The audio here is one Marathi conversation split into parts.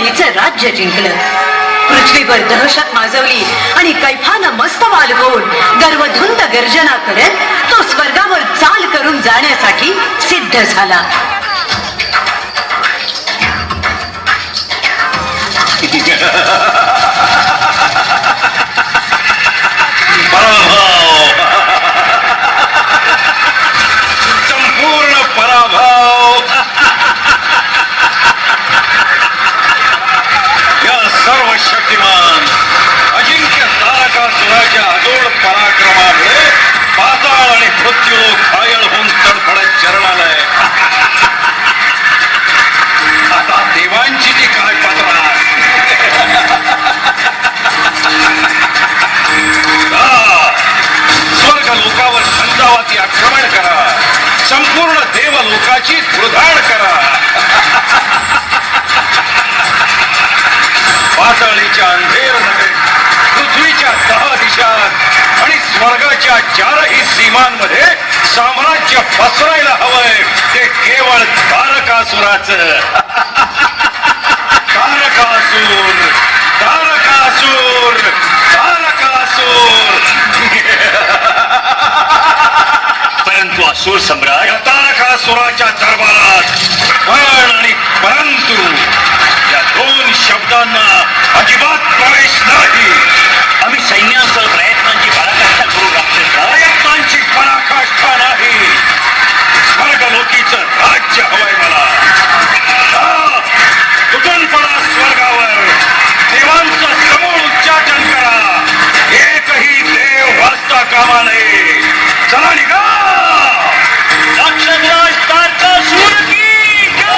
पृथ्वीचं राज्य जिंकलं. पृथ्वीवर दहशत माजवली आणि कैफानं मस्त वालवून गर्वधुंद गर्जना करत तो स्वर्गावर चाल करून जाण्यासाठी सिद्ध झाला. संपूर्ण पराभव. या सर्व शक्तिमान अजिंक्य तारकासुराच्या अजोड पराक्रमामुळे पाताळ आणि मृत्यू घायल होऊन तडफडत चरणालय. आता देवांची ती काय पत्रास. स्वर्ग लोकावर झंझावाती आक्रमण करा. संपूर्ण देव लोकाची धुळधाड करा. पाताळीच्या अंधेर नव्हे, पृथ्वीच्या 10 दिशात आणि स्वर्गाच्या 4ही सीमांमध्ये साम्राज्य पसरायला हवंय. ते केवळ तारकासुराचं. तारकासूर, तारकासूर, तारकासूर. परंतु असुर सम्राट, या तारकासुराच्या दरबारात पण आणि परंतु या 2 शब्दांना अजिबात प्रवेश नाही. आम्ही सैन्यासह प्रयत्नांची पराकाष्ठा करू लागतो. प्रयत्नांची पराकाष्ठा नाही. स्वर्गलोकीचं राज्य हवंय मला. तुटून पडा स्वर्गावर. देवांचं समूळ उच्चाटन करा. एकही देव वाचता कामा नये. चला निघा. राक्षसराज तारकासूर की जय!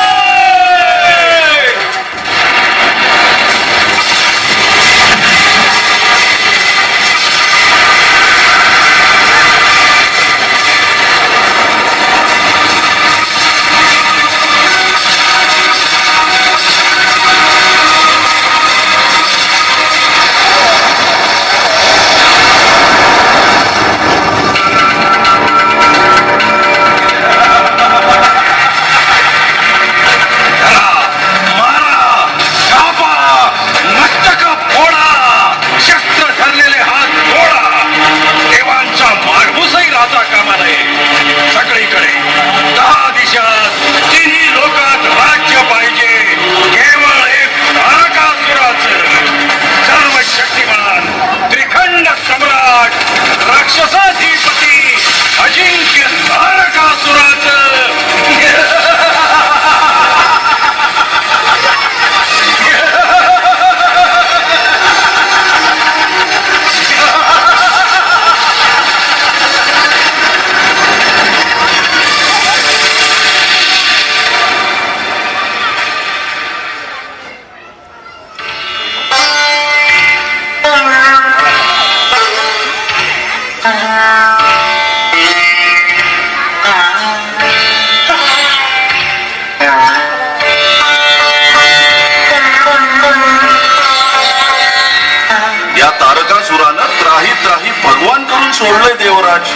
सोडलंय देवराज.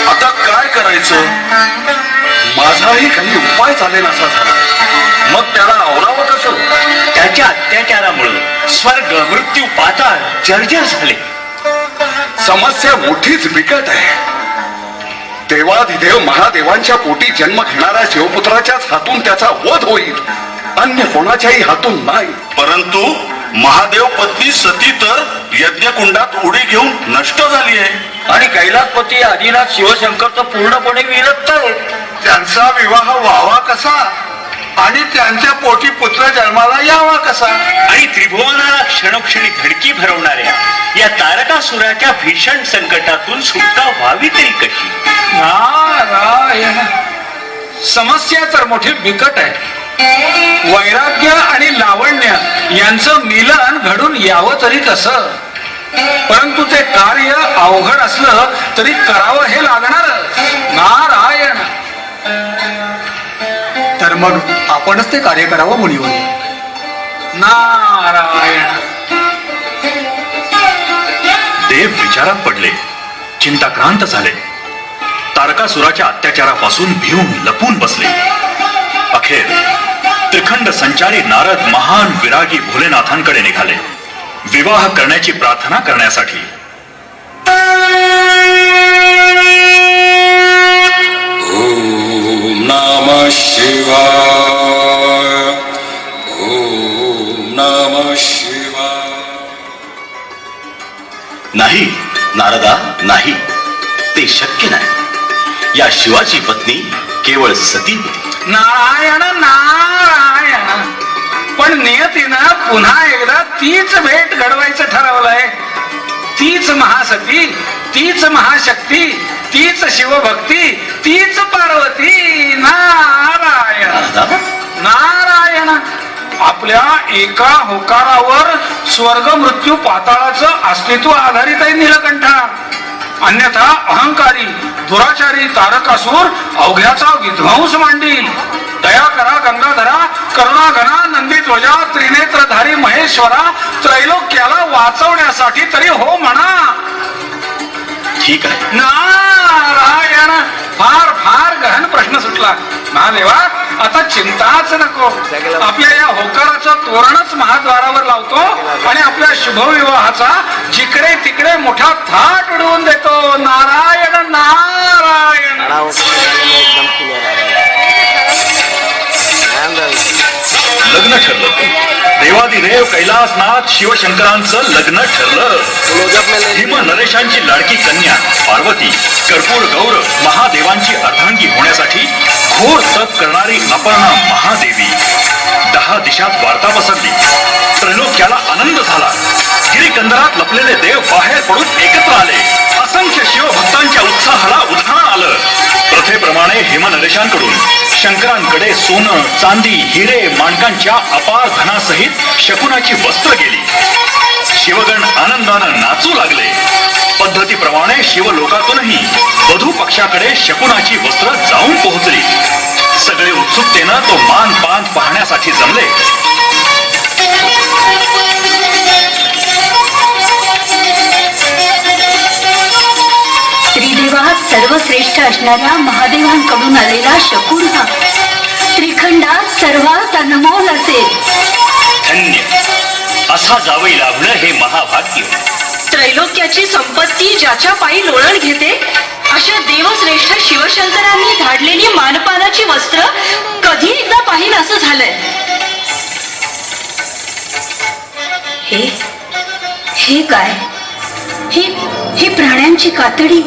आता काय करायचं. माझाही काही उपाय चालेल असा झाला. मग त्याला आवरावं कसं. त्याच्या अत्याचारामुळे स्वर्ग मृत्यू पाताळ जर्जर झाले. समस्या मोठीच बिकट आहे. देवाधिदेव महादेवांच्या पोटी जन्म घेणाऱ्या शिवपुत्राच्याच हातून त्याचा वध होईल, अन्य कोणाच्याही हातून नाही. परंतु महादेव पत्नी सती तर यज्ञकुंडात उडी घेऊन नष्ट झाली आहे आणि कैलासपती आदिनाथ शिवशंकर तर पूर्णपणे विरक्त आहेत. त्यांचा विवाह व्हावा कसा आणि त्यांच्या पोटी पुत्र जन्माला यावा कसा. आणि त्रिभुवनाला क्षणोक्षणी धडकी भरवणाऱ्या या तारकासुराच्या भीषण संकटातून सुटका व्हावी तरी कशी. नारायण, समस्या तर मोठी बिकट आहे. वैराग्य आणि लावण्य यांचं मिलन घडून यावं तरी कसं. परंतु ते कार्य अवघड असलं तरी करावं हे लागणार. नारायण, तर मग आपणच ते कार्य करावं मुनीवर. नारायण. देव विचारात पडले, चिंताक्रांत झाले. तारकासुराच्या अत्याचारापासून भिवून लपून बसले. अखेर त्रिखंड संचारी नारद महान विरागी भोलेनाथांकडे निघाले विवाह करण्याची प्रार्थना करण्यासाठी. ओम नमः शिवाय. ओम नमः शिवाय. नाही नारदा, नाही, ते शक्य नाही. या शिवाची पत्नी केवळ सती होती. नारायण नारायण, पण नियतीनं पुन्हा एकदा तीच भेट घडवायचं ठरवलंय. तीच महासती, तीच महाशक्ती, तीच शिवभक्ती, तीच पार्वती. नारायण नारदा, नारायण. आपल्या एका होकारावर स्वर्ग मृत्यू पाताळाचं अस्तित्व आधारित आहे नीलकंठा. अन्यथा अहंकारी दुराचारी तारकासूर अवघ्याचा विध्वंस मांडील. दया करा गंगाधरा, करुणाघना नंदीध्वजा, त्रिनेत्रधारी महेश्वरा, त्रैलोक्याला वाचवण्यासाठी तरी हो म्हणा. ठीक आहे. नारायण. फार फार गहन प्रश्न सुटला. महादेवा, आता चिंताच नको. आपल्या या होकाराचं तोरणच महाद्वारावर लावतो आणि आपल्या शुभविवाहाचा जिकडे तिकडे मोठा थाट उडवून देतो. नारायण नारायण. लग्न ठरलं. देवादिदेव कैलासनाथ शिवशंकरांचं लग्न ठरलं. भीम नरेशांची लाडकी कन्या पार्वती कर्पूर गौर महादेवांची अर्धांगी होण्यासाठी घोर तप करणारी अपर्णा महादेवी. 10 दिशात वार्ता पसरली. त्रैलोक्याला आनंद झाला. गिरीकंदरात लपलेले देव बाहेर पडून एकत्र आले. असंख्य शिवभक्तांच्या उत्साहाला उधाण आलं. प्रथेप्रमाणे हेमनरेशांकडून शंकरांकडे सोनं चांदी हिरे माणकांच्या अपार धनासहित शकुनाची वस्त्र गेली. शिवगण आनंदानं नाचू लागले. पद्धतीप्रमाणे शिवलोकातूनही वधू पक्षाकडे शकुनाची वस्त्र जाऊन पोहोचली. सगळे उत्सुकतेनं तो मान पान पाहण्यासाठी जमले. त्रिदेवात सर्वश्रेष्ठ असणाऱ्या महादेवांकडून आलेला शकुन हा त्रिखंडात सर्वात अनमोल असेल. धन्य. असा जावई लाभणं हे महाभाग्य. त्रैलोक्याची संपत्ती ज्याच्या पायी लोळण घेते अशा देवश्रेष्ठ शिवशंकरांनी धाडलेली मानपानाची वस्त्र कधी एकदा पाहिल असं झालंय. हे काय? ही प्राण्यांची कातडी,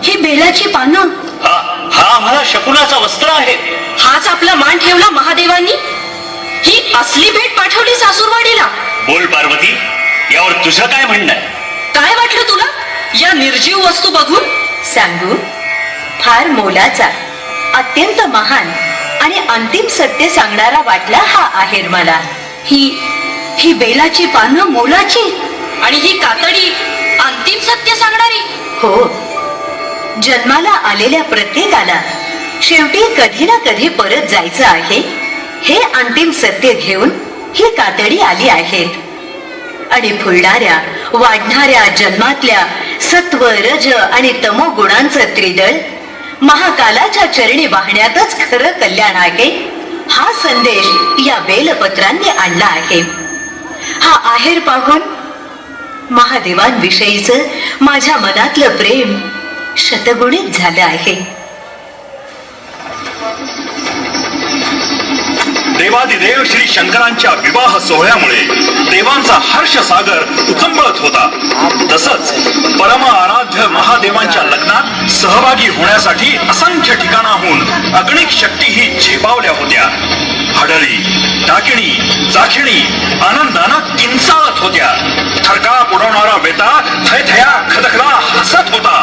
ही बेलाची पानं. हा आम्हाला शकुनाचा वस्त्र आहे. हाच आपला मान ठेवला महादेवांनी. ही असली भेट पाठवली सासूरवाडीला. बोल पार्वती, यावर तुझं काय म्हणणं आहे? काय वाटलं तुला या निर्जीव वस्तू बघून? सांगू, फार मोलाचा, अत्यंत महान आणि अंतिम सत्य सांगणारा वाटला हा आहेर मला. ही बेलाची पानं मोलाची आणि ही कातडी अंतिम सत्य सांगणारी. हो, जन्माला आलेल्या प्रत्येकाला शेवटी कधी ना कधी परत जायचं आहे हे अंतिम सत्य घेऊन ही कातडी आली आहे. आणि फुलणाऱ्या वाढणाऱ्या जन्मातल्या सत्व रज आणि तमो गुणांचं त्रिदळ महाकालाच्या चरणी वाहण्यातच खरं कल्याण आहे हा संदेश या बेलपत्रांनी आणला आहे. हा आहेर पाहून महादेवांविषयीचं माझ्या मनातलं प्रेम शतगुणित झालं आहे. देवादिदेव श्री शंकरांच्या विवाह सोहळ्यामुळे देवांचा हर्ष सागर उचंबळत होता. तसंच परम आराध्य महादेवांच्या लग्नात सहभागी होण्यासाठी असंख्य ठिकाणाहून अगणिक शक्तीही झेपावल्या होत्या. हडळी टाकिणी जाखिणी आनंदानं किंचाळत होत्या. थरका उडवणारा बेता थयथया खदखदा हसत होता.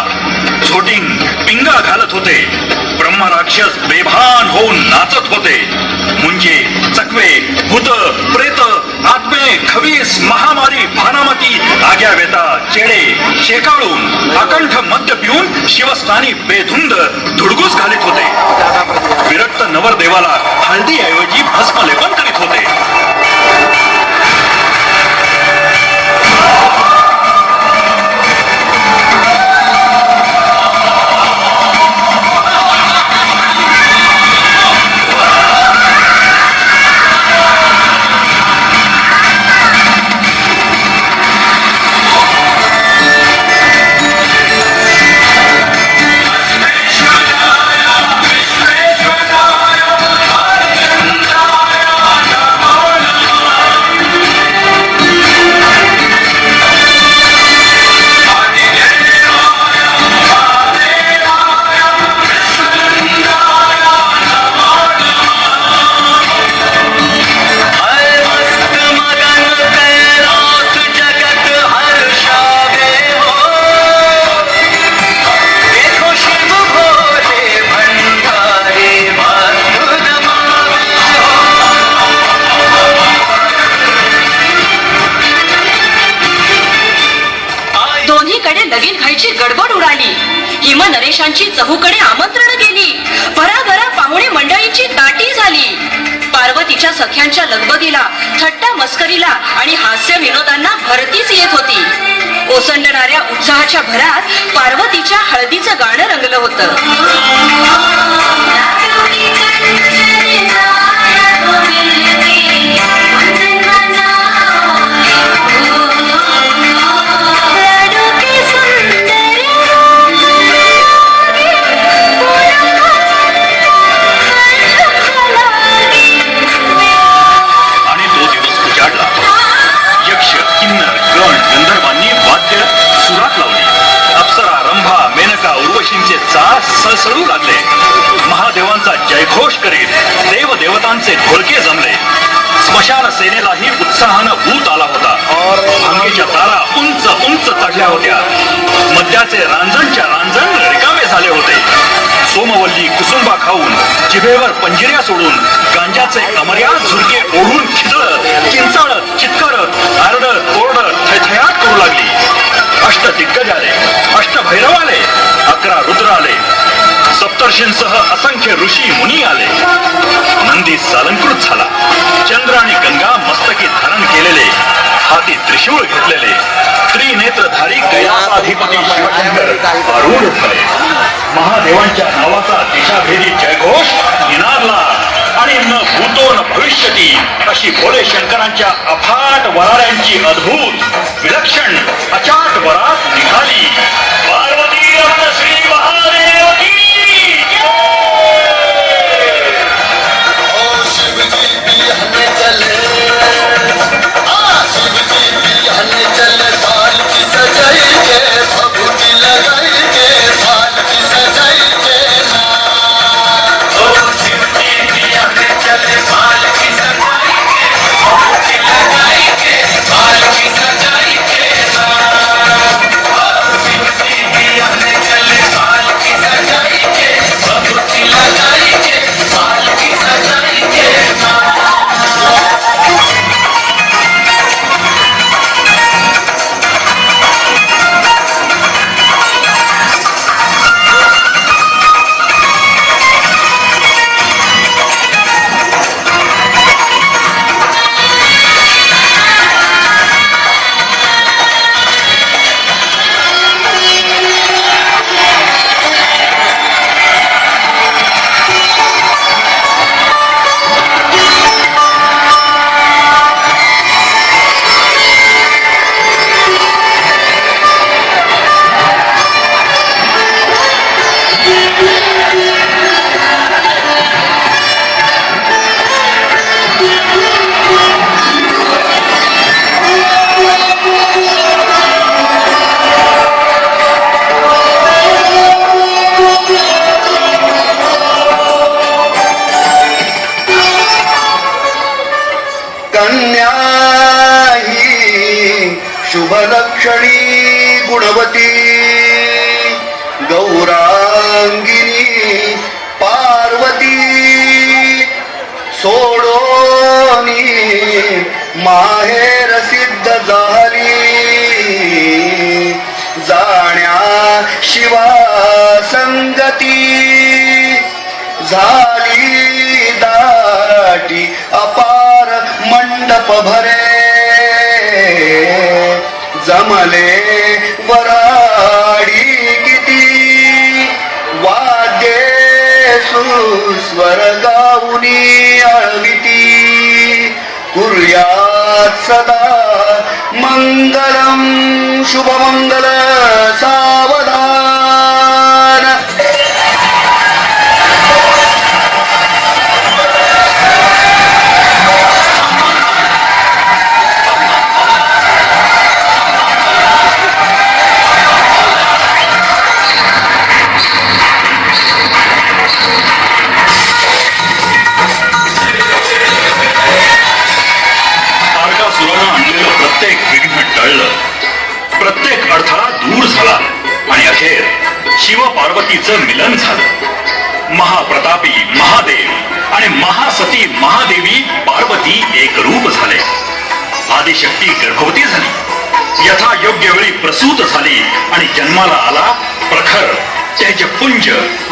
झोटिंग पिंगा घालत होते. ब्रह्मराक्षस बेभान होऊन नाचत होते. मुंजे चकवे भूत प्रेत आत्मे खवीस महामारी भानामती आग्या वेता चेडे शेकाळून अकंठ मद्य पिऊन शिवस्थानी बेधुंद धुडगूस घालीत होते. विरक्त नवरदेवाला हळदीऐवजी भस्मलेपन करीत होते. राजा नरेशांची चहूकडे आमंत्रण केली. भराभरा पाहुणे मंडळीची दाटी झाली. पार्वतीच्या सख्यांच्या लगबगीला, थट्टा मस्करीला आणि हास्य विनोदांना भरतीच येत होती. ओसंडणाऱ्या उत्साहाच्या भरात पार्वतीच्या हळदीचं गाणं रंगलं होतं. सळसळू लागले. महादेवांचा जयघोष करीत देव देवतांचे घोळके जमले. स्मशान सेनेलाही उत्साहानं ऊत आला होता. भांगेच्या तारा उंच उंच चढल्या होत्या. मद्याचे रांजणच्या रांजण रिकामे झाले होते. सोमवल्ली कुसुंबा खाऊन जिभेवर पंजिऱ्या सोडून गांजाचे अमर्याद झुरके ओढून खिदळत चिंचाळत चित्कारत आरडत ओरडत थैथयाट करू लागली. अष्टदिग्गज आले, अष्टभैरव आले, 11 रुद्र आले, सप्तर्षींसह असंख्य ऋषी मुनी आले. नंदी सालंकृत झाला. चंद्र आणि गंगा मस्तकी धारण केलेले, हाती त्रिशूळ घेतलेले त्रिनेत्रधारी कैलासाधिपती शिवशंकर आरूढ झाले. महादेवांच्या नावाचा दिशाभेदी जयघोष निनादला आणि न भूतो न भविष्यती अशी भोळे शंकरांच्या अफाट वराड्यांची अद्भुत विलक्षण अचाट वरात निघाली. पार्वती रमण श्री महादेव की शुभलक्षणी गुणवती गौरांगिनी पार्वती सोडोनी माहेर सिद्ध झाली जाण्या शिवा संगती झाली दाटी अपार मंडप भरे जमले वराडी किती वाद्ये सुस्वर गाऊनी आळविती कुर्यात सदा मंगलम शुभमंगल सावधान. प्रत्येक अडथळा दूर झाला आणि अखेर शिव पार्वतीचं मिलन झालं. महाप्रतापी महादेव आणि महासती महादेवी पार्वती एकरूप झाले. आदिशक्ती गर्भवती झाली, यथा योग्य वेळी प्रसूत झाली आणि जन्माला आला प्रखर तेजपुंज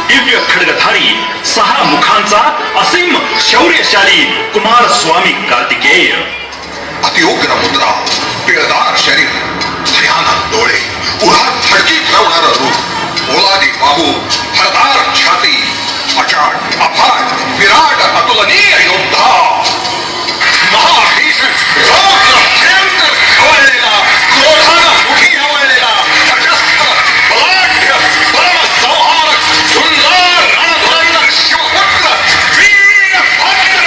दिव्य खड्गधारी 6 मुखांचा असीम शौर्यशाली कुमार स्वामी कार्तिकेय. अतिउग्र मुद्रा, पिळदार शरीर, भयानक डोळे, उन्हात थडकी फिरवणारं रूप, पोलादी बाहू, भरदार छाती, अचाट अफाट विराट अतुलनीय योद्धा, महाभीषण रौद्र भयंकर खवळलेला, क्रोधानं मुठी आवळलेला, अजस्त्र बलाढ्य परमसंहारक, सुंदर रणधुरंदर शिवपुत्र वीरभद्र.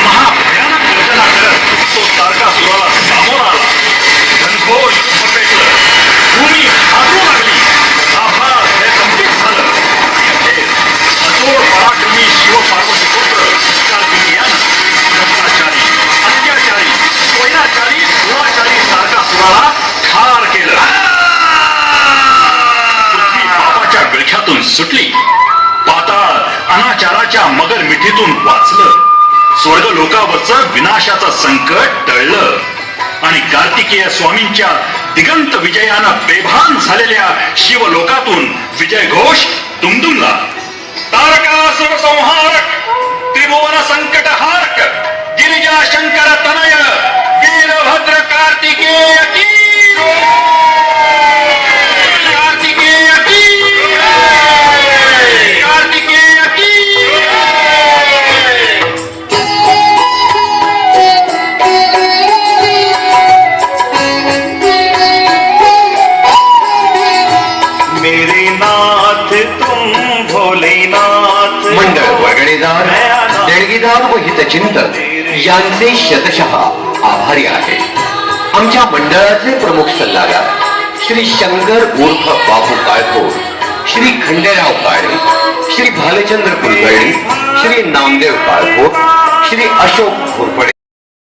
महाभयानक गर्जना करत तो तारकासुराला सामोरा आला. घनघोर युद्ध पेटलं, भूमी हादरू लागली, आभाळ भयकंपित झालं. अखेर अजोड पराक्रमी शिव पार्वती पुत्र कार्तिकेयानं भ्रष्टाचारी, अत्याचारी, स्वैराचारी, दुराचारी तारकासुराला ठार केलं. पृथ्वी पापाच्या विळख्यातून सुटली, पाताळ अनाचाराच्या मगर मिठीतून वाचलं, स्वर्ग लोकावरचं विनाशाचं संकट टळलं आणि कार्तिकेय स्वामींच्या दिगंत विजयानं बेभान झालेल्या शिवलोकातून विजय घोष दुमदुमला. तारकासुर संहारक, त्रिभुवन संकटहारक, गिरिजा शंकर तनय, वीरभद्र कार्तिकेय की कार्तिकेय की कार्तिकेय की. मेरे नाथ तुम भोलेनाथ. मंडळ वर्गणीदार, देणगीदार व हितचिंतक यांचे शतशः आभारी आहे. आमच्या मंडळाचे प्रमुख सल्लागार श्री शंकर उर्फ बापू काळखोर, श्री खंडेराव काळे, श्री भालचंद्र कुलकर्णी, श्री नामदेव काळखोर, श्री अशोक घोरपडे.